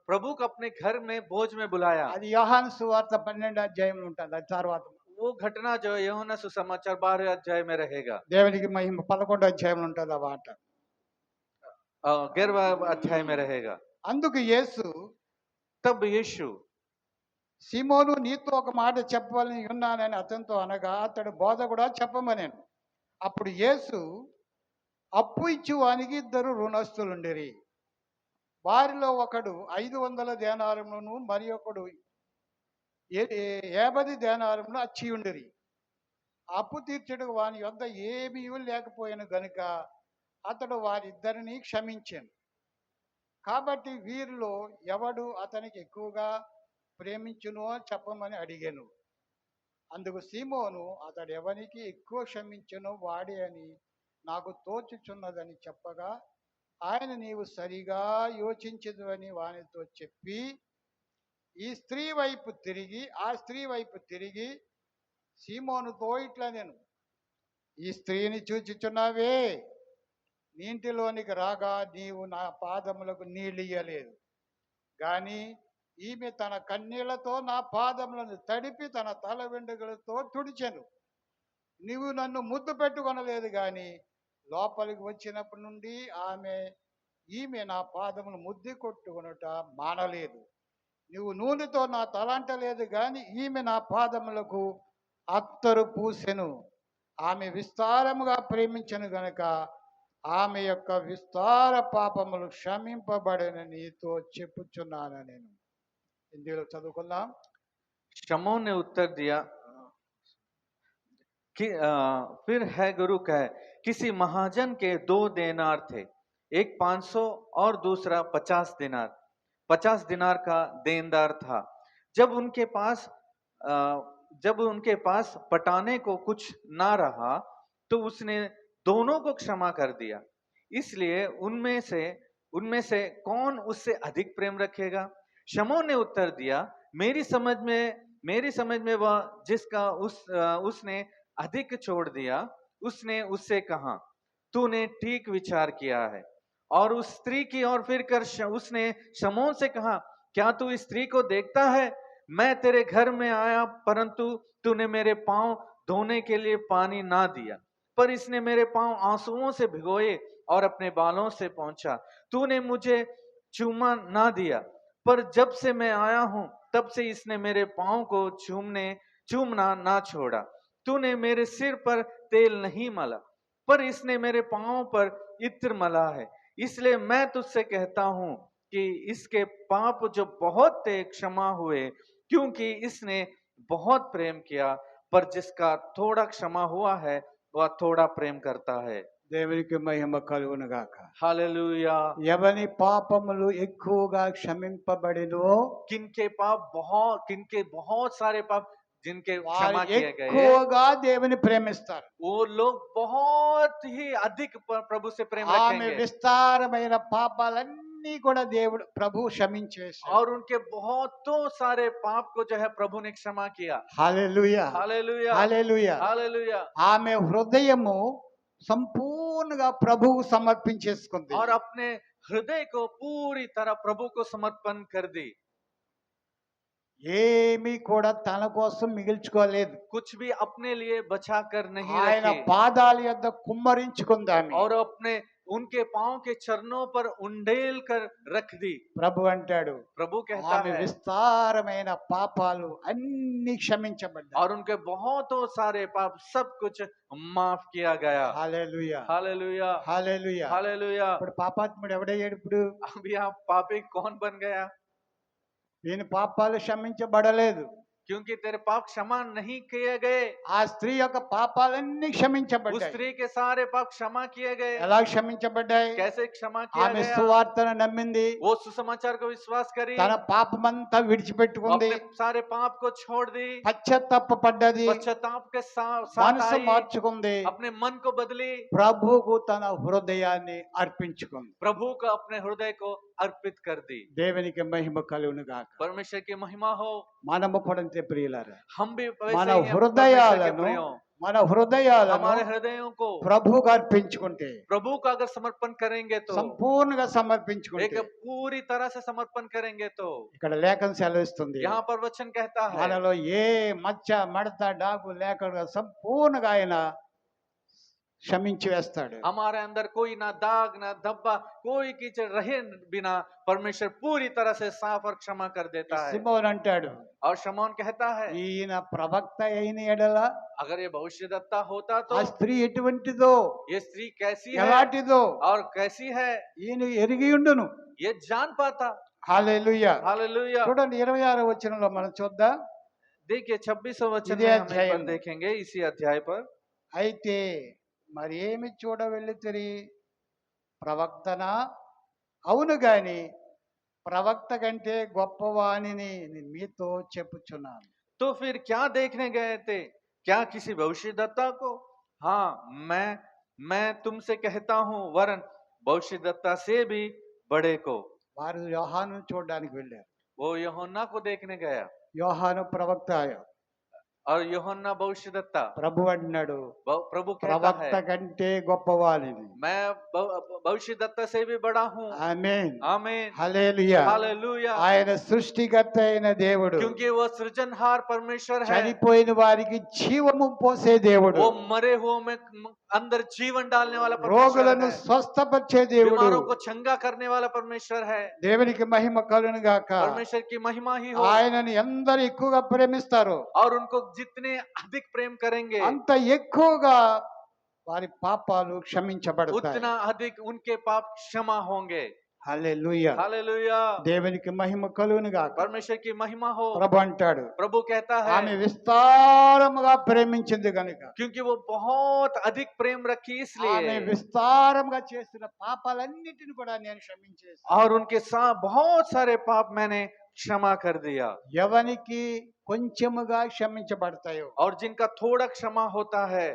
प्रभु को अपने घर में भोज में बुलाया। అది యోహాను సువార్త 12వ అధ్యాయంలో ఉంటుంది. అది తర్వాత वो घटना जो है यूहन्ना सुसमाचार 12वें अध्याय में रहेगा। దేవునికి మహిమ 11వ అధ్యాయంలో ఉంటుంది ఆ మాట. 11वें अध्याय में रहेगा। అందుకు యేసు तब यीशु సీమోను నీతో ఒక మాట చెప్పాలని ఉన్నానని అతనితో అనగా అతడు బోధకుడా చెప్పమనేను. అప్పుడు యేసు అప్పు ఇచ్చువానికి 2 రుణస్థులుండిరి. వారిలో ఒకడు 500 దేనారములను మరి ఒకడు 50 దేనారములు అచ్చియుండిరి. అప్పు తీర్చుటకు వాని యొద్ద ఏమీ లేకపోయాను గనుక అతడు వారిద్దరిని క్షమించాను. కాబట్టి వీరిలో ఎవడు అతనికి ఎక్కువగా ప్రేమించునో చెప్పమని అడిగాను. అందుకు సీమోను అతడు ఎవరికి ఎక్కువ క్షమించునో వాడే అని నాకు తోచుచున్నదని చెప్పగా ఆయన నీవు సరిగా యోచించదువని వానితో చెప్పి ఆ స్త్రీ వైపు తిరిగి సీమోనుతో ఇట్లా నేను ఈ స్త్రీని చూచుచున్నావే, నీ ఇంటిలోనికి రాగా నీవు నా పాదములకు నీళ్ళియ్యలేదు, కానీ ఈమె తన కన్నీళ్లతో నా పాదములను తడిపి తన తల వెంట్రుకలతో తుడిచెను. నీవు నన్ను ముద్దు పెట్టుకొనలేదు, కానీ లోపలికి వచ్చినప్పటి నుండి ఈమె నా పాదములు ముద్దు కొట్టుకొనుట మానలేదు. నువ్వు నూనెతో నా తలంటలేదు, కానీ ఈమె నా పాదములకు అత్తరు పూసెను. ఆమె విస్తారముగా ప్రేమించను గనుక ఆమె యొక్క విస్తార పాపములు క్షమింపబడిన నీతో చెప్పుచున్నాను నేను. హిందీలో చదువుకుందాం. शमौन ने उत्तर दिया कि फिर है गुरु कहे किसी महाजन के 2 देनार थे, एक 500 और दूसरा 50 दिनार। 50 दिनार का देनदार था। जब उनके पास पटाने को कुछ ना रहा तो उसने दोनों को क्षमा कर दिया। इसलिए उनमें से कौन उससे अधिक प्रेम रखेगा? शमौन ने उत्तर दिया मेरी समझ में वह जिसका उसने अधिक छोड़ दिया। उसने उससे कहा तूने ठीक विचार किया है। और उस स्त्री की ओर फिर कर उसने शमौन से कहा क्या तू इस स्त्री को देखता है? मैं तेरे घर में आया परंतु तूने मेरे पांव धोने के लिए पानी ना दिया, पर इसने मेरे पांव आंसुओं से भिगोए और अपने बालों से पोंछा। तूने मुझे चूमा ना दिया, पर जब से मैं आया हूं तब से इसने मेरे पांव को चूमना ना छोड़ा। तूने मेरे सिर पर तेल नहीं मला, पर इसने मेरे पांव पर इत्र मला है। इसलिए मैं तुझसे कहता हूं कि इसके पाप जो बहुत थे क्षमा हुए, क्योंकि इसने बहुत प्रेम किया। पर जिसका थोड़ा क्षमा हुआ है वह थोड़ा प्रेम करता है। దేవునికి మహిమ కలుగును గాక. हालेलुया। ఎవని పాపములు ఎక్కువగా క్షమింపబడినో किनके बहुत सारे पाप जिनके వారు क्षमा किए गए ఎక్కువగా దేవుని ప్రేమిస్తారు. वो लोग बहुत ही अधिक प्रभु से प्रेम ఆమె रखेंगे విస్తారమైన పాపాలన్నీ కూడా దేవుడు ప్రభు క్షమించేశాడు. और उनके बहुतों सारे पाप को जो है प्रभु ने क्षमा किया హల్లెలూయా, हालेलुया హల్లెలూయా. हालेलुया ఆమె హృదయము సంపూర్ణంగా ప్రభువు సమర్పించేసుకుంది. और अपने हृदय को पूरी तरह प्रभु को समर्पण कर दी ఏమీ కూడా తన కోసం మిగిల్చుకోలేదు. कुछ भी अपने लिए बचा कर नहीं ఆయన रखी పాదాల యొద్ద కుమ్మరించుకుంది ఆమె. और अपने उनके पांव के चरणों पर उंडेल कर रख दी ప్రభు అంటాడు, प्रभु कहता ఆమె है విస్తారమైన పాపాలు అన్ని క్షమించబడ్డాయి. और उनके बहुतों सारे पाप सब कुछ माफ किया गया హల్లెలూయా, हालेलुया హల్లెలూయా. हालेलुया ఇప్పుడు పాపాత్ముడు ఎవడయ్యాడు? ఇప్పుడు अब यहाँ पापी कौन बन गया నేను పాపాలు క్షమించబడలేదు. क्योंकि तेरे पाप क्षमा नहीं किए गए ఆ స్త్రీ యొక్క పాపాలన్నీ उस క్షమించబడ్డాయి. स्त्री के सारे पाप क्षमा किए गए ఎలా క్షమించబడ్డాయి? कैसे क्षमा किया ఆమె गया సువార్తను నమ్మింది, वो सुसमाचार को विश्वास करी తన పాపమంతా విడిచిపెట్టుకుంది, अपने सारे पाप को छोड़ दी పశ్చాత్తాపపడ్డది, पश्चाताप के साथ మనసు आई మార్చుకుంది, अपने मन को बदली ప్రభువుకు తన హృదయాన్ని అర్పించుకుంది. प्रभु का अपने हृदय को अर्पित कर दी దేవునికి మహిమ కలుగును గాక. परमेश्वर की महिमा हो మనము కూడా అంతే ప్రియులారా. हम भी वैसे మన ही हैं, परमेश्वर के హృదయాలను प्रियो। మన హృదయాలను हमारे हृदयों को ప్రభువుకు అర్పించుకుంటే, प्रभु का अगर समर्पण करेंगे तो సంపూర్ణంగా एक సమర్పించుకుంటే, पूरी तरह से समर्पण करेंगे तो ఇక్కడ లేఖనం సెలవిస్తుంది, यहाँ पर वचन कहता है మనలో ఏ మచ్చ మడత డాగు లేకుండా సంపూర్ణంగా ఆయన క్షమించి వేస్తాడు. हमारे अंदर कोई ना दाग ना धब्बा कोई कीचड़ रहे बिना परमेश्वर पूरी तरह से साफ और क्षमा कर देता है సిమోన్ అంటాడు, और शमौन कहता है ఈయన ప్రవక్త అయిన ఎడల अगर ये भविष्यद्वक्ता होता ఆ तो స్త్రీ ఎటువంటిదో ये स्त्री कैसी है ఎలాంటిదో और कैसी है ఈయన ఎరిగి ఉండును. ये जान पाता హల్లెలూయా. हालेलुया చూడండి 26వ వచనంలో మనం చూద్దాం. देखिए 26वां वचन इसी में हम एक अध्याय बार में। देखेंगे इसी अध्याय पर అయితే మరి ఏమి చూడ వెళ్ళితిరి? ప్రవక్తనా? అవును గాని ప్రవక్త కంటే గొప్పవానిని మీతో చెప్పుచున్నాను. तो फिर क्या देखने गए थे क्या किसी भविष्यद्वक्ता को हाँ मैं तुमसे कहता हूँ वरन भविष्यद्वक्ता से भी बड़े को వారు యోహాను చూడడానికి వెళ్ళారు. वो यूहन्ना को देखने गया యోహాను ప్రవక్త, और यूहन्ना भविष्यद्वक्ता ప్రభు అంటున్నాడు, प्रभु कहता ప్రవక్త है కంటే గొప్పవానిని. मैं भविष्यद्वक्ता से भी बड़ा हूँ ఆమేన్, आमीन హల్లెలూయా. हालेलुया ఆయన సృష్టికర్త అయిన దేవుడు, क्योंकि वो सृजनहार परमेश्वर है చనిపోయిన వారికి జీవము పోసే దేవుడు, वो मरे हुए में अंदर जीवन डालने वाला परमेश्वर రోగులను है స్వస్థపరిచే దేవుడు. बीमारों को चंगा करने वाला परमेश्वर है దేవునికి మహిమ కలుగును గాక. परमेश्वर की महिमा ही हो ఆయనని ఎందరు ఎక్కువగా ప్రేమిస్తారో और उनको जितने अधिक प्रेम करेंगे అంత ఎక్కువగా వారి పాపాలు క్షమించబడతాయి. उतना अधिक उनके पाप क्षमा होंगे హల్లెలూయా. हालेलुया దేవునికి మహిమ కలుగును గాక. परमेश्वर की महिमा हो ప్రభు అంటాడు, प्रभु कहता ఆమె है విస్తారముగా ప్రేమించింది గనుక, क्योंकि वो बहुत अधिक प्रेम रखी ఆమె इसलिए విస్తారముగా చేసిన పాపాలన్నిటిని కూడా నేను క్షమించేసి, और उनके साथ बहुत सारे पाप मैंने क्षमा कर दिया ఎవనికి కొంచెముగా క్షమించబడతాయో और जिनका थोड़ा क्षमा होता है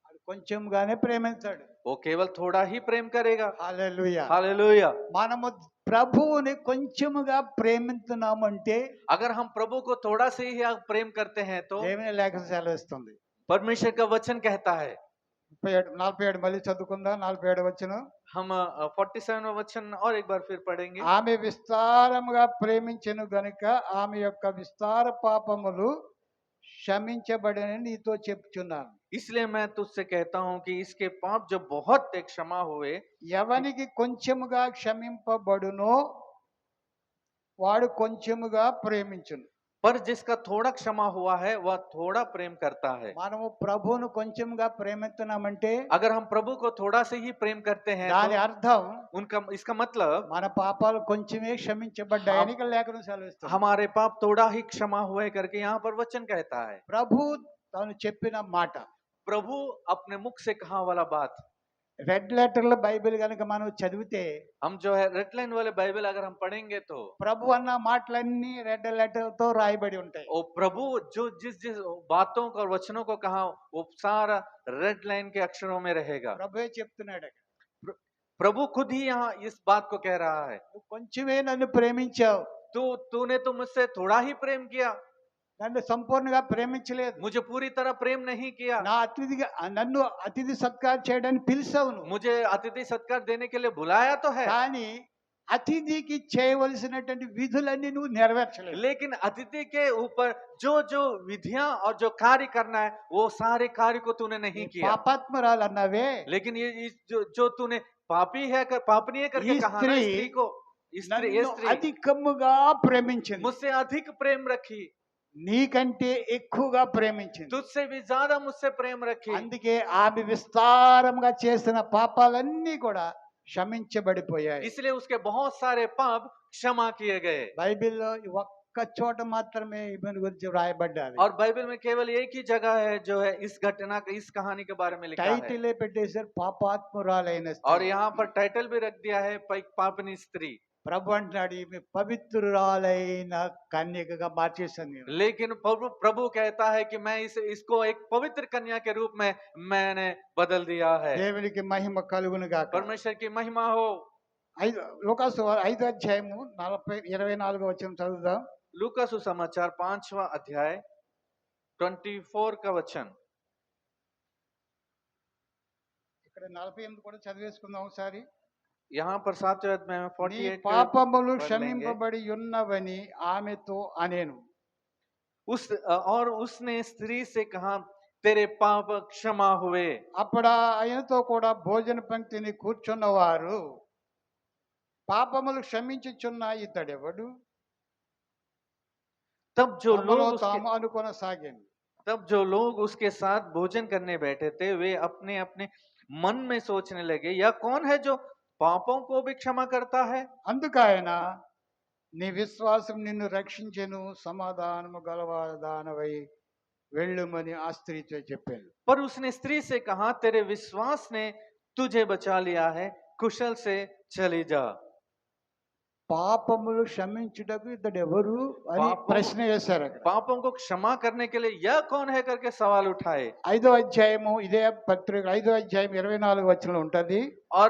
అది కొంచెముగానే ప్రేమించాడు. वो केवल थोड़ा ही प्रेम करेगा హల్లెలూయా. हालेलुया మనము ప్రభువుని కొంచెముగా ప్రేమిస్తున్నామంటే अगर हम प्रभु को थोड़ा से ही प्रेम करते हैं तो దేవుని లేఖనం సెలవిస్తుంది. परमेश्वर का वचन कहता है 47 మళ్ళీ చదువుకుందాం. 47 వచనం, हम 47वां वचन और एक बार फिर पढ़ेंगे ఆమె విస్తారముగా ప్రేమించెను గనుక ఆమె యొక్క విస్తార పాపములు క్షమించబడని నీతో చెప్తున్నాను. इसलिए मैं तुझसे कहता हूं कि इसके पाप जो बहुत थे क्षमा हुए ఎవనికి కొంచెముగా క్షమింపబడునో వాడు కొంచెముగా ప్రేమించును. पर जिसका थोड़ा क्षमा हुआ है वह थोड़ा प्रेम करता है మనము ప్రభువును కొంచెముగా ప్రేమిస్తున్నామంటే अगर हम प्रभु को थोड़ा से ही प्रेम करते हैं దాని तो అర్థం उनका इसका मतलब మన పాపాలు కొంచెమే క్షమించబడ్డాయని ఇక్కడ లేఖనం సెలవిస్తుంది. हमारे पाप थोड़ा ही क्षमा हुए करके यहाँ पर वचन कहता है ప్రభు తాను చెప్పిన మాట प्रभु अपने मुख से कहा वाला बात రెడ్ లెటర్‌లో బైబిల్ గనుక మనం చదివితే हम जो है रेड लाइन वाले बाइबल अगर हम पढ़ेंगे तो ప్రభు అన్న మాటలన్నీ రెడ్ లెటర్‌తో రాయబడి ఉంటాయి. वो प्रभु जो जिस जिस बातों को और वचनों को कहा वो सारा रेड लाइन के अक्षरों में रहेगा। ప్రభువే చెప్తున్నాడు అక్కడ. प्रभु खुद ही यहाँ इस बात को कह रहा है, నువ్వు కొంచెమే నన్ను ప్రేమించావు. तूने तो मुझसे थोड़ा ही प्रेम किया, నన్ను సంపూర్ణంగా ప్రేమించలేదు. मुझे पूरी तरह प्रेम नहीं किया, నన్ను అతిథి సత్కారం చేయడానికి పిలిచావు నువ్వు. मुझे अतिथि सत्कार देने के लिए बुलाया तो है, కానీ అతిథికి చేయవలసినటువంటి విధులన్నీ నువ్వు నెరవేర్చలేదు. लेकिन अतिथि के ऊपर जो जो विधियां और जो कार्य करना है वो सारे कार्य को तूने नहीं किया। పాపాత్మరాలు అన్నావే, लेकिन जो तूने पापी है पापनी है करके ये कहा ना, स्त्री स्त्री को ये నన్ను स्त्री అధికముగా ప్రేమించింది. मुझसे अधिक प्रेम रखी, నీకంటే ఎక్కువగా ప్రేమించింది. तुझसे भी ज्यादा मुझसे प्रेम रखी, అందుకే ఆమె విస్తారంగా చేసిన పాపాలన్నీ కూడా క్షమించబడిపోయాయి. इसलिए उसके बहुत सारे पाप क्षमा किए गए। బైబిల్లో ఈ ఒక్క చోట మాత్రమే ఈమె గురించి రాయబడ్డారు. और बाइबल में केवल एक ही जगह है जो है इस घटना इस कहानी के बारे में लिखा है, టైటిలే పెట్టేశారు పాపాత్మురాలైన और స్త్రీ. यहाँ पर टाइटल भी रख दिया है पापनी स्त्री। ప్రభు అంటున్నాడు ఈమె పవిత్రురాలైన కన్యకగా మార్చేశాను నేను. लेकिन प्रभु कहता है कि मैं इसको एक पवित्र कन्या के रूप में मैंने बदल दिया है। దేవునికి మహిమ కలుగును గాక. परमेश्वर की महिमा हो। లూకాసు 5వ అధ్యాయము 24వ వచనం చదువుదాం. लूका सुसमाचार 5वां अध्याय 24 का वचन। ఇక్కడ 48 కూడా చదివేసుకుందాం ఒకసారి. यहाँ पर 7वें अध्याय में నీ 48 పాపములు पढ़ लेंगे। క్షమింపబడి ఉన్నవని ఆమెతో అనేను. और उसने स्त्री से कहा तेरे पाप क्षमा हुए। అప్పుడు ఆయనతో కూడా భోజన పంక్తిని కూర్చున్నవారు పాపములు క్షమించుచున్న ఇతడెవడు तब जो తమలో लोग తాము అనుకొనసాగాను. तब जो लोग उसके साथ भोजन करने बैठे थे वे अपने अपने मन में सोचने लगे यह कौन है जो पापों को भी क्षमा करता है। అందుకు ఆయన నీ విశ్వాసం నిన్ను రక్షించెను, సమాధానము గలవాదానవై వెళ్ళుమని ఆ స్త్రీతో చెప్పాను. पर उसने स्त्री से कहा तेरे विश्वास ने तुझे बचा लिया है, कुशल से चली जा। పాపములు క్షమించుటకు ఇతడెవరు అని ప్రశ్న వేశారు అక్కడ. पापों को क्षमा करने के लिए यह कौन है करके सवाल उठाए। 5వ అధ్యాయము ఇదే పత్రిక 5వ అధ్యాయం 24 వచనంలో ఉంటది. और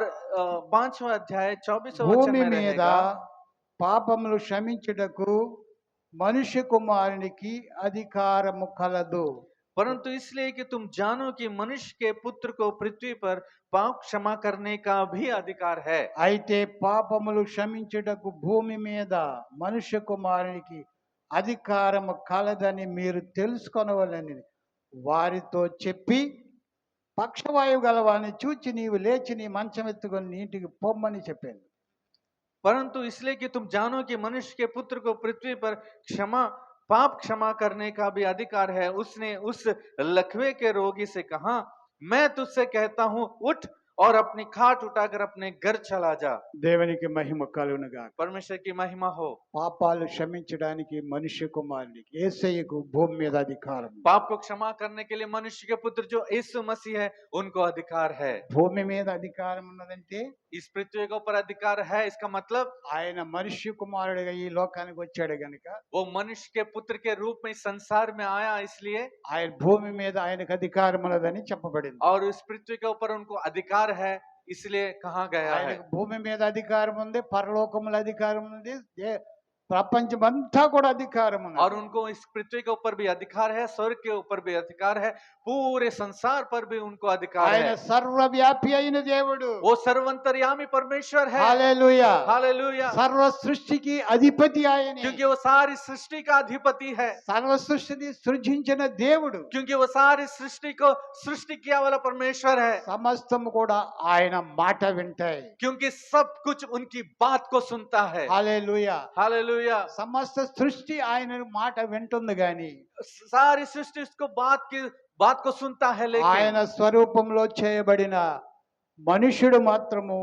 5वां अध्याय 24वां वचन భూమి में మీద रहेगा పాపములు క్షమించుటకు మనుష్య కుమారునికి అధికారము కలదు. परंतु इसलिए कि तुम जानो कि मनुष्य के पुत्र को पृथ्वी पर पाप क्षमा करने का भी अधिकार है। అయితే పాపములు క్షమించుటకు భూమి మీద మనుష్య కుమారునికి అధికారము కలదని మీరు తెలుసుకొనవలని వారితో చెప్పి పక్షవాయువు గలవాన్ని చూచి నీవు లేచి నీ మంచం ఎత్తుకొని నీ ఇంటికి పొమ్మని చెప్పాను. परंतु इसलिए कि तुम जानो कि मनुष्य के पुत्र को पृथ्वी पर पाप क्षमा करने का भी अधिकार है। उसने उस लकवे के रोगी से कहा मैं तुझसे कहता हूं उठ और अपनी खाट उठाकर अपने घर चला जा। దేవునికి మహిమ కలుగును గాక. परमेश्वर की महिमा हो। పాపాలు క్షమించడానికి మనుష్య కుమారునికి యేసయ్యకు భూమి మీద అధికారం. पाप को क्षमा करने के लिए मनुष्य के पुत्र जो यीशु मसीह है उनको अधिकार है। భూమి మీద అధికారం ఉన్నదంటే इस पृथ्वी के ऊपर अधिकार है, इसका मतलब ఆయన మనుష్య కుమారుడిగా ఈ లోకానికి వచ్చాడు గనుక वो मनुष्य के पुत्र के रूप में इस संसार में आया, इसलिए ఆయన భూమి మీద ఆయనకు అధికారం ఉన్నదని చెప్పబడింది. और इस पृथ्वी के ऊपर उनको अधिकार है, इसलिए कहा गया है। ఆయనకు భూమి మీద అధికారం ఉంది, పరలోకముల అధికారం ఉంది, ప్రపంచమంతా కూడా అధికారం ఉంది. और उनको इस पृथ्वी के ऊपर भी अधिकार है, स्वर्ग के ऊपर भी अधिकार है, पूरे संसार पर भी उनको अधिकार ఆయన है। సర్వవ్యాపి అయిన దేవుడు. वो सर्वंतर्यामी परमेश्वर है। హల్లెలూయా. हालेलुया। సర్వ సృష్టికి అధిపతి ఆయనే. क्योंकि वो सारी सृष्टि का अधिपति है, సర్వ సృష్టిని సృజించిన దేవుడు. क्योंकि वो सारी सृष्टि को सृष्टि किया वाला परमेश्वर है। సమస్తము కూడా ఆయన మాట వింటాయి. क्योंकि सब कुछ उनकी बात को सुनता है। హల్లెలూయా. हालेलुया। సమస్త సృష్టి ఆయన మాట వింటుంది గాని सारी सृष्टि उसको बात को सुनता है, ఆయన लेकिन స్వరూపంలో చేయబడిన మనుష్యుడు మాత్రము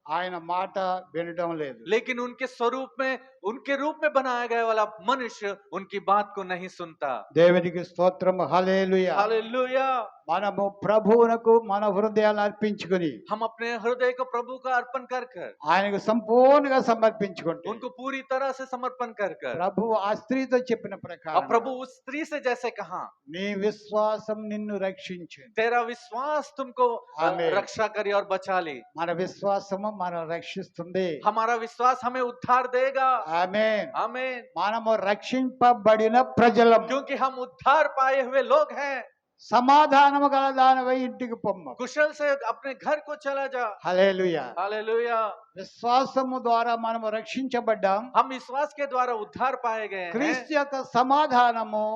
ఆయన మాట వినడం లేదు. लेकिन उनके स्वरूप में उनके रूप में बनाया गया वाला मनुष्य उनकी बात को नहीं सुनता। దేవునికి స్తోత్రం, హల్లెలూయా. हालेलुया। మనము ప్రభువునకు మన హృదయాలు అర్పించుకుని हम अपने हृदय को प्रभु का अर्पण कर कर, ఆయనకు సంపూర్ణంగా సమర్పించుకుంటే उनको पूरी तरह से समर्पण कर कर, ప్రభువు ఆ స్త్రీతో చెప్పిన और ప్రకారం प्रभु उस स्त्री से जैसे कहा, నీ విశ్వాసం నిన్ను రక్షించింది. तेरा विश्वास तुमको आमीन। रक्षा करे और बचा ले। మన విశ్వాసము మనం రక్షిస్తుంది. हमारा विश्वास हमें उद्धार देगा। ఆమేన్. आमीन। మనము రక్షింపబడిన ప్రజలం. क्योंकि हम उद्धार पाए हुए लोग हैं। సమాధానము గల దానివై ఇంటికి పొమ్మ. कुशल से अपने घर को चला जा। హల్లెలూయా. हालेलुया। విశ్వాసము ద్వారా మనము రక్షించబడ్డాం. हम विश्वास के द्वारा उद्धार पाए गए हैं। క్రీస్తు యొక్క సమాధానము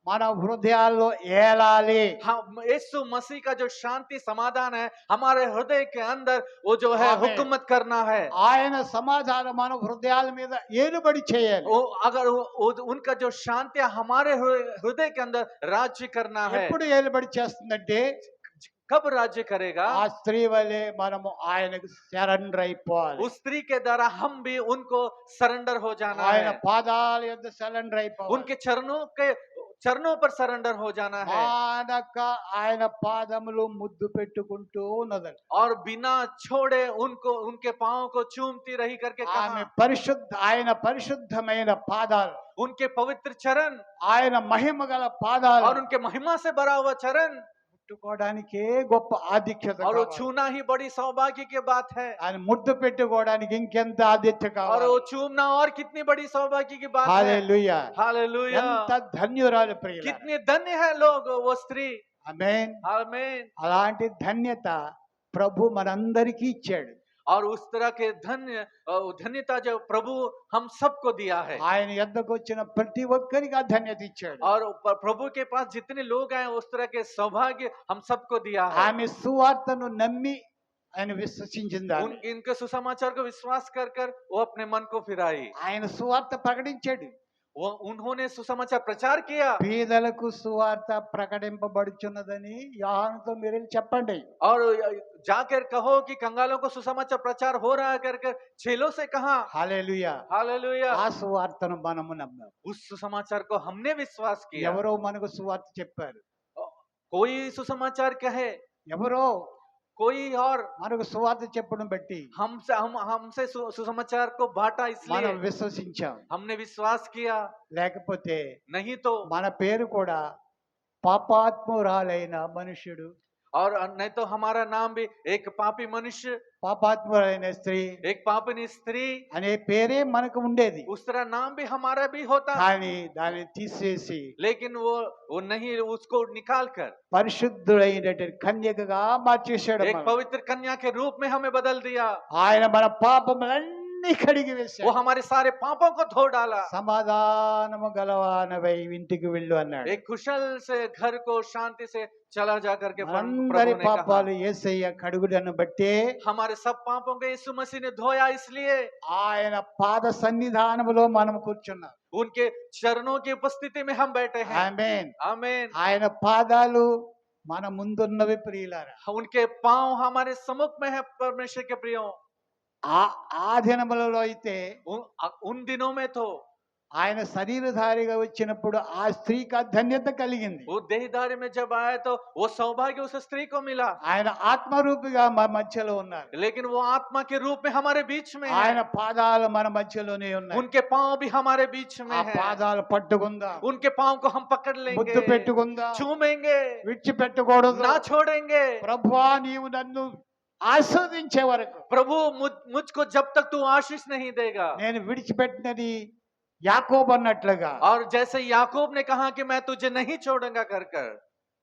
మన హృదయాల్లో ఏలాలి. हम यीशु मसीह का जो शांति समाधान है हमारे हृदय के अंदर वो जो है आमीन। हुकूमत करना है। ఆయన సమాధానం మన హృదయాల మీద ఏలుబడి చేయాలి. वो अगर उनका जो शांति हमारे हृदय के अंदर राज्य करना है। ఎప్పుడు ఏలుబడి చేస్తుందంటే कब राज्य करेगा? ఆ స్త్రీ వలె మనము ఆయనకు సరెండర్ అయిపోవాలి. उस स्त्री के द्वारा हम भी उनको सरेंडर हो जाना ఆయన है। పాదాల యొద్ద సరెండర్ అయిపోవాలి. उनके चरणों पर सरेंडर हो जाना है। మానక ఆయన పాదములు ముద్దు పెట్టుకుంటూ ఉన్నదట. और बिना छोड़े उनको उनके पाँव को चूमती रही करके ఆమె कहा। ఆయన పరిశుద్ధమైన పాదాలు, उनके पवित्र चरण ఆయన మహిమ గల పాదాలు और उनके महिमा से भरा हुआ चरण, ముట్టుకోవడానికే గొప్ప ఆధిక్యత और वो కావాలి. छूना ही बड़ी सौभाग्य की बात है। ఆయన ముద్దు పెట్టుకోవడానికి ఇంకెంత ఆధిక్యత और కావాలి. वो चूमना और कितनी बड़ी सौभाग्य की बात है। హల్లెలూయా. हालेलुया। ఎంత ధన్యురాలు ప్రియులారా. कितने धन्य है लोग वो स्त्री। ఆమేన్. आमीन। అలాంటి ధన్యత ప్రభు మనందరికీ ఇచ్చాడు. और उस तरह के धन्यता जो प्रभु हम सबको दिया है। ఆయన యొద్దకు వచ్చిన ప్రతి ఒక్కరికి ఆ ధన్యత ఇచ్చాడు. और प्रभु के पास जितने लोग हैं उस तरह के सौभाग्य हम सबको दिया है। ఆమె సువార్తను నమ్మి ఆయన విశ్వసించింది. इनके सुसमाचार को विश्वास कर कर वो अपने मन को फिराई। ఆయన సువార్త ప్రకటించాడు. वो उन्होंने सुसमाचार प्रचार किया। పేదలకు సువార్త ప్రకటింపబడుచున్నదని యోహానుతో మీరు చెప్పండి. और जाकर कहो कि कंगालों को सुसमाचार प्रचार हो रहा है कर कर चेलों से कहा। హల్లెలూయా. हालेलुया। ఆ సువార్తను మనము నమ్మాం. उस सुसमाचार को हमने विश्वास किया। ఎవరో మనకు సువార్త చెప్పారు. कोई सुसमाचार कहे, ఎవరో कोई और మనకు సువార్త చెప్పడం బట్టి हमसे सुसमाचार को बांटा इसलिए మనం విశ్వసించాం. हमने विश्वास किया। లేకపోతే नहीं तो మన పేరు కూడా పాపాత్మురాలైన మనుష్యుడు, और नहीं तो हमारा नाम भी एक पापी मनुष्य, పాపాత్మురాలైన స్త్రీ एक पापिनी स्त्री, అనే పేరే మనకు ఉండేది. उस तरह नाम भी हमारा भी होता। కానీ దాన్ని తీసేసి लेकिन वो नहीं, उसको निकाल कर పరిశుద్ధుడైనటువంటి కన్యకగా మార్చేశాడు. एक पवित्र कन्या के रूप में हमें बदल दिया। ఆయన మన పాపములన్నీ కడిగి వేశాడు. वो हमारे सारे पापों को धो डाला। సమాధానము గలవానవై ఇంటికి వెళ్ళు అన్నాడు. एक कुशल से घर को शांति से चला जा करके మనందరి प्रभु ने పాపాలు कहा। యేసయ్య కడుగుడను బట్టే हमारे सब पापों को यीशु मसीह ने धोया, इसलिए ఆయన పాద సన్నిధానములో మనం కూర్చున్నాం. उनके चरणों की उपस्थिति में हम बैठे हैं। ఆమేన్. आमीन। ఆయన పాదాలు మన ముందున్నవి ప్రియులారా. उनके पांव हमारे सम्मुख में है परमेश्वर के प्रियो। ఆ దినములలో అయితే उन दिनों में तो ఆయన శరీరధారిగా వచ్చినప్పుడు ఆ స్త్రీకి ఆ ధన్యత కలిగింది. वो देहधारी में जब आया तो वो सौभाग्य उस स्त्री को मिला। ఆయన ఆత్మరూపిగా మన మధ్యలో ఉన్నారు. लेकिन वो आत्मा के रूप में हमारे बीच में ఆయన है। పాదాలు మన మధ్యలోనే ఉన్నాయి. उनके पांव भी हमारे बीच में ఆ है। పాదాలు పట్టుకుందాం, उनके पांव को हम पकड़ लेंगे, ముద్దు పెట్టుకుందాం, चूमेंगे, విడిచిపెట్టకూడదు. ना छोड़ेंगे। ప్రభువా నీవు నన్ను ఆస్వాదించే వరకు प्रभु मुझको जब तक तू आशीष नहीं देगा। నేను విడిచిపెట్టినది యాకోబు అన్నట్లుగా और जैसे याकूब ने कहा कि मैं तुझे नहीं छोड़ूंगा कर कर,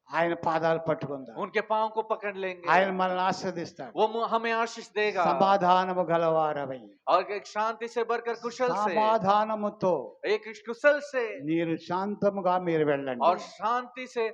ఆయన పాదాలు పట్టుకుందాం. उनके पांव को पकड़ लेंगे। ఆయన మనల్ని ఆస్వాదిస్తాడు. वो हमें आशीष देगा। సమాధానము గలవారవై और एक शांति से बढ़कर कुशल से, సమాధానముతో एक कुशल से మీరు శాంతముగా మీరు వెళ్ళండి. और शांति से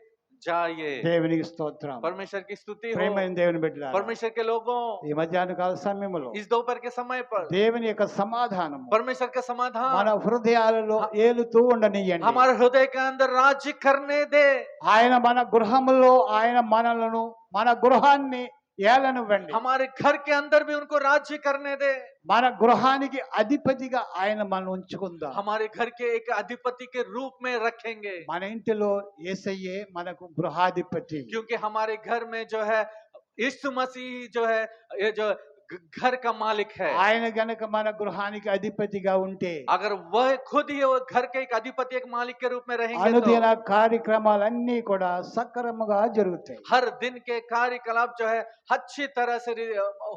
जाइए। దేవునికి స్తోత్రం. परमेश्वर की स्तुति हो। ప్రేమైన దేవుని బిడ్డలారా, परमेश्वर के लोगों, ఈ మధ్యాహ్న కాల సమయంలో इस दोपहर के समय पर దేవుని యొక్క సమాధానం परमेश्वर का మన समाधान హృదయాలలో ఏలుతూ ఉండనియండి. हमारे हृदय के अंदर राज्य करने दे। ఆయన మన గృహములో ఆయన మనలను మన గృహాన్ని ఏలనివ్వండి. हमारे घर के अंदर भी उनको राज्य करने दे। మన గృహానికి అధిపతిగా ఆయన మనం ఉంచుకుందాం. हमारे घर के एक अधिपति के रूप में रखेंगे, మన ఇంటిలో యేసయ్యే మనకు గృహాధిపతి. क्योंकि हमारे घर में जो है यीशु मसीह जो है ये जो घर का मालिक है। ఆయన గనక మన గృహానికి అధిపతిగా ఉంటే अगर वह खुद ही वो घर के एक अधिपति एक मालिक के रूप में रहेंगे तो అనుదిన కార్యక్రమాలన్నీ కూడా సక్రమంగా జరుగుతాయి. हर दिन के कार्यकलाप जो है अच्छी तरह से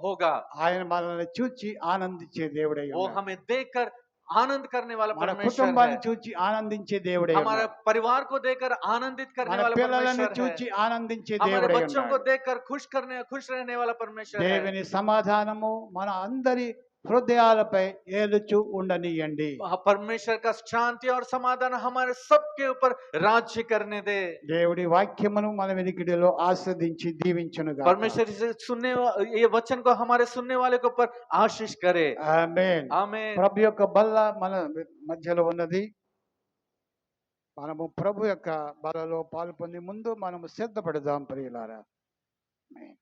होगा। ఆయన మనల్ని చూచి ఆనందించే దేవుడై वो ఉన్నాడు. हमें देखकर आनंद करने वाला మన परमेश्वर కుటుంబాన్ని है। చూచి ఆనందించే దేవుడై हमारे ఉన్నాడు. परिवार को देखकर आनंदित करने మన वाला పిల్లలను परमेश्वर है। చూచి ఆనందించే हमारे దేవుడై बच्चों को ఉన్నాడు. देखकर खुश रहने वाला परमेश्वर है। దేవుని సమాధానము మన అందరి హృదయాలపై ఏలుచు ఉండనీయండి. परमेश्वर का शांति और समाधान हमारे सबके ऊपर राज्य करने दे। దేవుడి వాక్యమును మన వెనికిడిలో ఆస్వాదించి దీవించునుగా. परमेश्वर इसे ये वचन को हमारे सुनने वाले के ऊपर आशीष करे। ఆమేన్. आमीन। ప్రభు యొక్క బల్ల మన మధ్యలో ఉన్నది. మనము ప్రభు యొక్క బలలో పాల్పొంది ముందు మనము సిద్ధపడదాం ప్రియులారా. ఆమేన్.